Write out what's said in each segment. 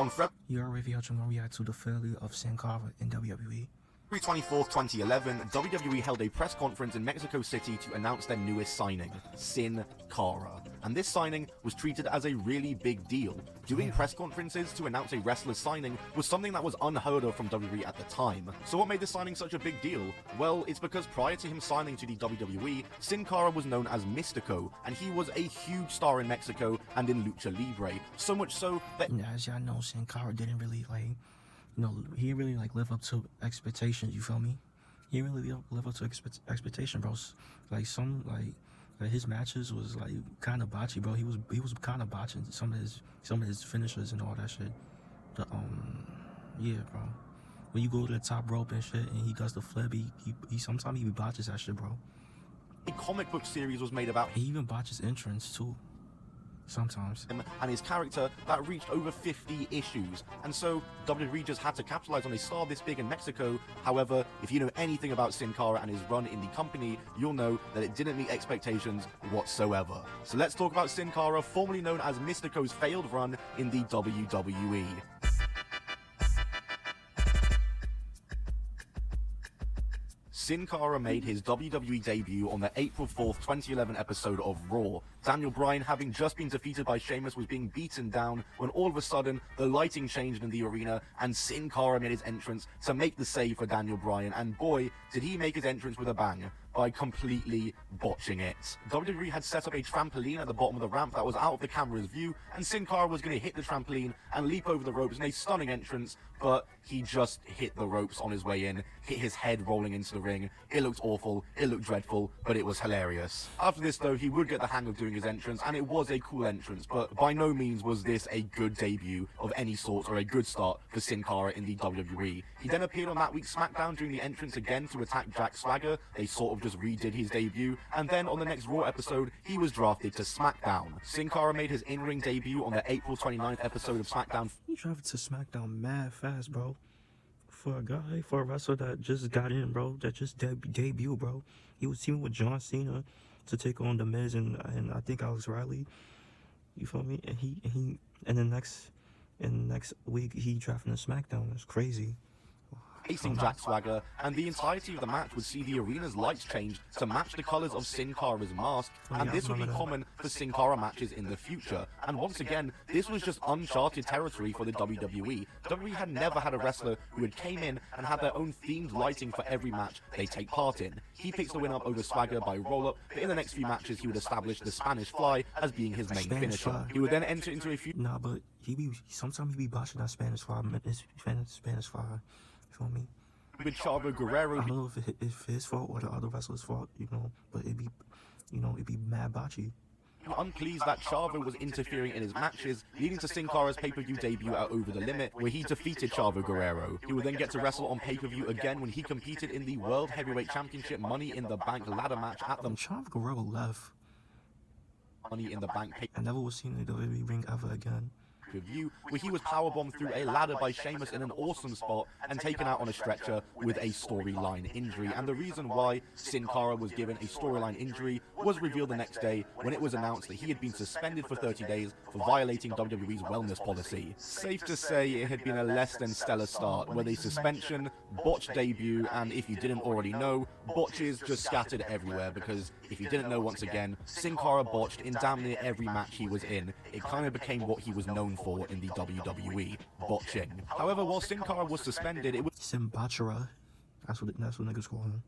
On February You're WavyOcho gonna react to the failure of Cara in WWE. 24th, 2011, WWE held a press conference in Mexico City to announce their newest signing, Cara. And this signing was treated as a really big deal. Doing press conferences to announce a wrestler's signing was something that was unheard of from WWE at the time. So what made this signing such a big deal? Well, it's because prior to him signing to the WWE, Cara was known as Mystico, and he was a huge star in Mexico and in Lucha Libre. So much so that... As y'all know, Cara didn't really he didn't really live up to expectations. You feel me? He didn't really live up to expectation, bro. His matches was kind of botchy, bro. He was kind of botching some of his finishers and all that shit. Yeah, bro. When you go to the top rope and shit, and he does the flip, he sometimes he botches that shit, bro. A comic book series was made about He even botches entrance too. Sometimes. Him and his character that reached over 50 issues, and so WWE just had to capitalize on a star this big in Mexico. However, if you know anything about Cara and his run in the company, you'll know that it didn't meet expectations whatsoever. So let's talk about Cara, formerly known as Mystico's failed run in the WWE. Cara made his WWE debut on the April 4th, 2011 episode of Raw. Daniel Bryan, having just been defeated by Sheamus, was being beaten down when all of a sudden the lighting changed in the arena and Cara made his entrance to make the save for Daniel Bryan, and boy, did he make his entrance with a bang by completely botching it. WWE had set up a trampoline at the bottom of the ramp that was out of the camera's view, and Cara was going to hit the trampoline and leap over the ropes in a stunning entrance, but he just hit the ropes on his way in, hit his head rolling into the ring. It looked awful, it looked dreadful, but it was hilarious. After this though, he would get the hang of doing his entrance, and it was a cool entrance, but by no means was this a good debut of any sort or a good start for Cara in the WWE. He then appeared on that week's SmackDown during the entrance again to attack Jack Swagger. They sort of just redid his debut, and then on the next Raw episode, he was drafted to SmackDown. Cara made his in-ring debut on the April 29th episode of SmackDown. He drafted to SmackDown mad fast, bro. For a wrestler that just got in, bro, that just debuted, bro. He was teaming with John Cena to take on The Miz and I think Alex Riley. You feel me? And the next week he drafted to SmackDown. That's crazy. Facing Jack Swagger, and the entirety of the match would see the arena's lights change to match the colors of Cara's mask, and this would be common for Cara matches in the future. And once again, this was just uncharted territory for the WWE. WWE had never had a wrestler who had came in and had their own themed lighting for every match they take part in. He picks the win up over Swagger by roll-up, but in the next few matches he would establish the Spanish Fly as being his main finisher. He would then enter into a few... Nah, but sometimes he be botching that Spanish Fly. Spanish Fly. You feel me? With Chavo Guerrero. I don't know if it's his fault or the other wrestler's fault, but it'd be mad botchy. Unpleased that Chavo was interfering in his matches, leading to Cara's pay-per-view debut at Over the Limit, where he defeated Chavo Guerrero. He would then get to wrestle on pay-per-view again when he competed in the World Heavyweight Championship Money in the Bank ladder match at the Chavo Guerrero left. Money in the Bank I never was seen in the WWE ring ever again. Review, where he was powerbombed through a ladder by Sheamus in an awesome spot and taken out on a stretcher with a storyline injury. And the reason why Cara was given a storyline injury was revealed the next day when it was announced that he had been suspended for 30 days for violating WWE's wellness policy. Safe to say it had been a less than stellar start, with a suspension, botched debut, and if you didn't already know, botches just scattered everywhere, because if you didn't know, once again, Cara botched in damn near every match he was in. It kind of became what he was known for in the WWE, botching. However, while Cara was suspended, it was Simbachara. That's what niggas call him.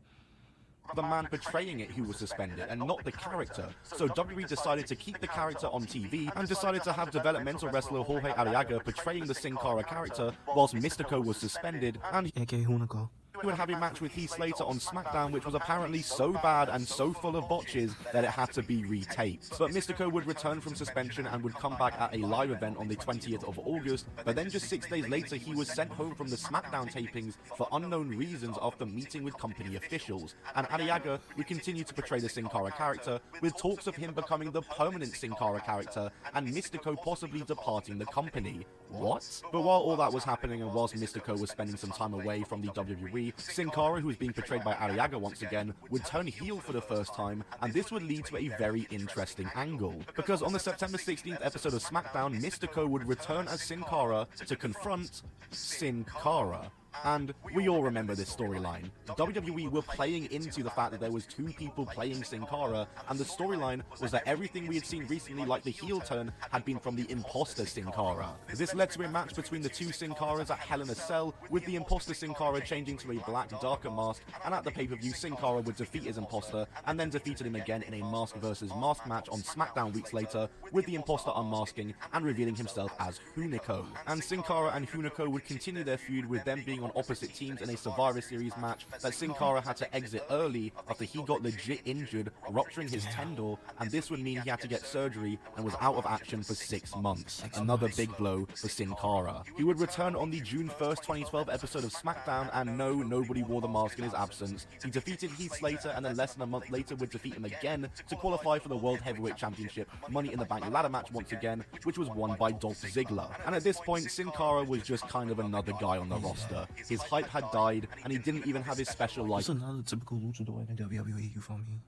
The man portraying it who was suspended and not the character. So WWE decided to keep the character on TV and decided to have developmental wrestler Jorge Arriaga portraying the Cara character whilst Mystico was suspended, and aka Hunico. He would have a match with Heath Slater on SmackDown, which was apparently so bad and so full of botches that it had to be retaped. But Mystico would return from suspension and would come back at a live event on the 20th of August, but then just 6 days later he was sent home from the SmackDown tapings for unknown reasons after meeting with company officials. And Arriaga would continue to portray the Cara character, with talks of him becoming the permanent Cara character and Mystico possibly departing the company. What? But while all that was happening and whilst Mystico was spending some time away from the WWE, Sin Cara, who is being portrayed by Ariaga once again, would turn heel for the first time, and this would lead to a very interesting angle. Because on the September 16th episode of SmackDown, Mystico would return as Sin Cara to confront Sin Cara. And we all remember this storyline. WWE were playing into the fact that there was two people playing Sin Cara, and the storyline was that everything we had seen recently, like the heel turn, had been from the imposter Sin Cara. This led to a match between the two Sin Caras at Hell in a Cell, with the imposter Sin Cara changing to a black, darker mask, and at the pay-per-view, Sin Cara would defeat his imposter, and then defeated him again in a mask versus mask match on SmackDown weeks later, with the imposter unmasking and revealing himself as Hunico. And Sin Cara and Hunico would continue their feud, with them being on opposite teams in a Survivor Series match that Sin Cara had to exit early after he got legit injured, rupturing his tendon, and this would mean he had to get surgery and was out of action for 6 months. Another big blow for Sin Cara. He would return on the June 1st, 2012 episode of SmackDown, and no, nobody wore the mask in his absence. He defeated Heath Slater, and then less than a month later would defeat him again to qualify for the World Heavyweight Championship Money in the Bank ladder match once again, which was won by Dolph Ziggler. And at this point, Sin Cara was just kind of another guy on the roster. His hype had died, and he didn't even have his special It's another typical luchador in the WWE, you feel me?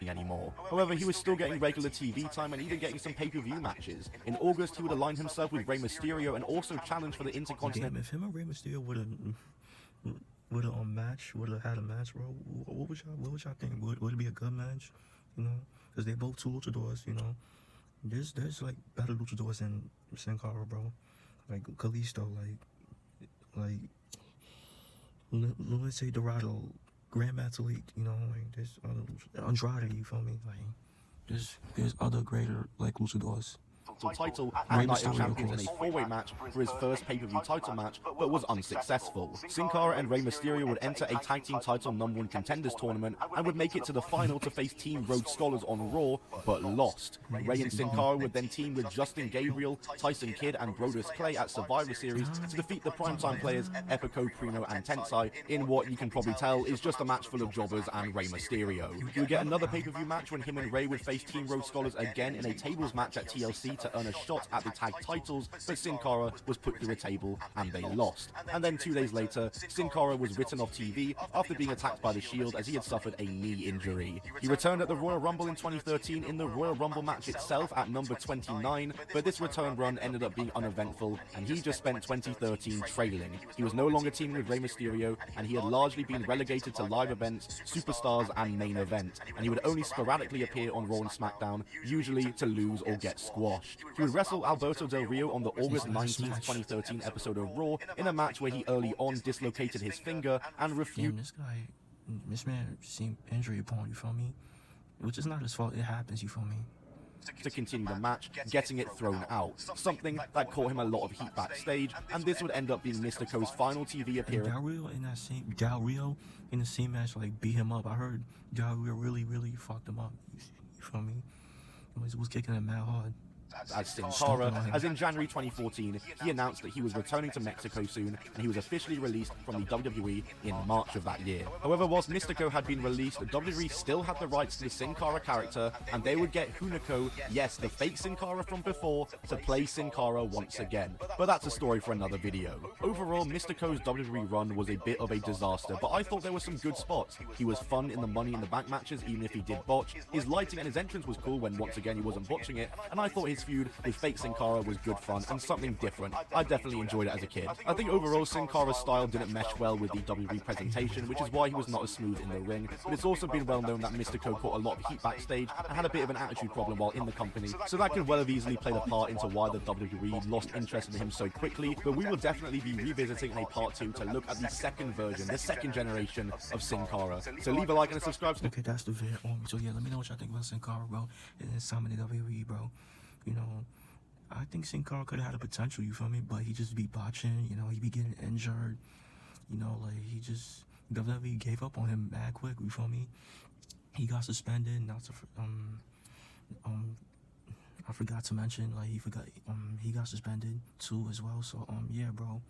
Anymore. However, he was still getting regular TV time and even getting some pay-per-view matches. In August, he would align himself with Rey Mysterio and also challenge for the Intercontinental. Damn, if him and Rey Mysterio would have had a match, bro, what would y'all think? Would it be a good match? You know, because they both two luchadors. You know, there's like better luchadors than Sin Cara, bro. Like Kalisto, let's say Dorado, Grand Metalik, you know, like there's other Andrade, you feel me? Like there's other greater like luchadors. Title at Night of Champions in a four-way match for his first pay-per-view title match, but was unsuccessful. Sin Cara and Rey Mysterio would enter a tag team title #1 contenders tournament and would make it to the final to face Team Rhodes Scholars on Raw, but lost. Rey and Sin Cara would then team with Justin Gabriel, Tyson Kidd, and Brodus Clay at Survivor Series to defeat the primetime players Epico, Primo, and Tensai in what you can probably tell is just a match full of jobbers and Rey Mysterio. We would get another pay-per-view match when him and Rey would face Team Rhodes Scholars again in a tables match at TLC to earn a shot at the tag titles, but Sin Cara was put through a table and they lost. And then 2 days later, Sin Cara was written off TV after being attacked by the Shield as he had suffered a knee injury. He returned at the Royal Rumble in 2013 in the Royal Rumble match itself at number 29, but this return run ended up being uneventful and he just spent 2013 trailing. He was no longer teaming with Rey Mysterio and he had largely been relegated to live events, superstars, and main event, and he would only sporadically appear on Raw and SmackDown, usually to lose or get squashed. He would wrestle Alberto Del Rio on the August 19th, 2013 episode of Raw in a match where he early on dislocated his finger and refused. This man seemed injury prone, you feel me? Which is not his fault, it happens, you feel me? To continue the match, getting it thrown out. Something that caught him a lot of heat backstage, and this would end up being Mystico's final TV appearance. Del Rio in the same match, like, beat him up. I heard Del Rio really fucked him up. You feel me? He was kicking him mad hard. As Sin Cara, as in January 2014, he announced that he was returning to Mexico soon, and he was officially released from the WWE in March of that year. However, whilst Mystico had been released, WWE still had the rights to the Sin Cara character, and they would get Hunico, yes, the fake Sin Cara from before, to play Sin Cara once again. But that's a story for another video. Overall, Mystico's WWE run was a bit of a disaster, but I thought there were some good spots. He was fun in the Money in the Bank matches, even if he did botch. His lighting and his entrance was cool when once again he wasn't botching it, and I thought his feud with fake Sin Cara was good fun and something different. I definitely enjoyed it as a kid. I think overall Sin Cara's style didn't mesh well with the WWE presentation, which is why he was not as smooth in the ring, but it's also been well known that Mystico caught a lot of heat backstage and had a bit of an attitude problem while in the company, so that could well have easily played a part into why the WWE lost interest in him so quickly, but we will definitely be revisiting a part 2 to look at the second version, the second generation of Sin Cara. So leave a like and a subscribe. Okay, that's the vid. So yeah, let me know what y'all think about Sin Cara, bro. And then some of the WWE, bro. You know, I think Sin Cara could have had a potential, you feel me? But he just be botching, you know, he be getting injured. You know, like, WWE gave up on him mad quick, you feel me? He got suspended, I forgot to mention, like, he got suspended too as well. So, yeah, bro.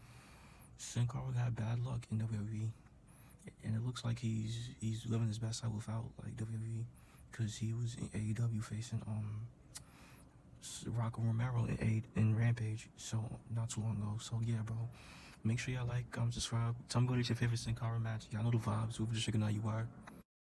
Sin Cara got bad luck in WWE. And it looks like he's living his best life without, like, WWE. Because he was in AEW facing, Rocco Romero in Rampage, so not too long ago. So yeah, bro, Make sure y'all like, comment, subscribe. Tell me what is your favorite Sin Cara match. Y'all know the vibes. Whoever just checking out, you are.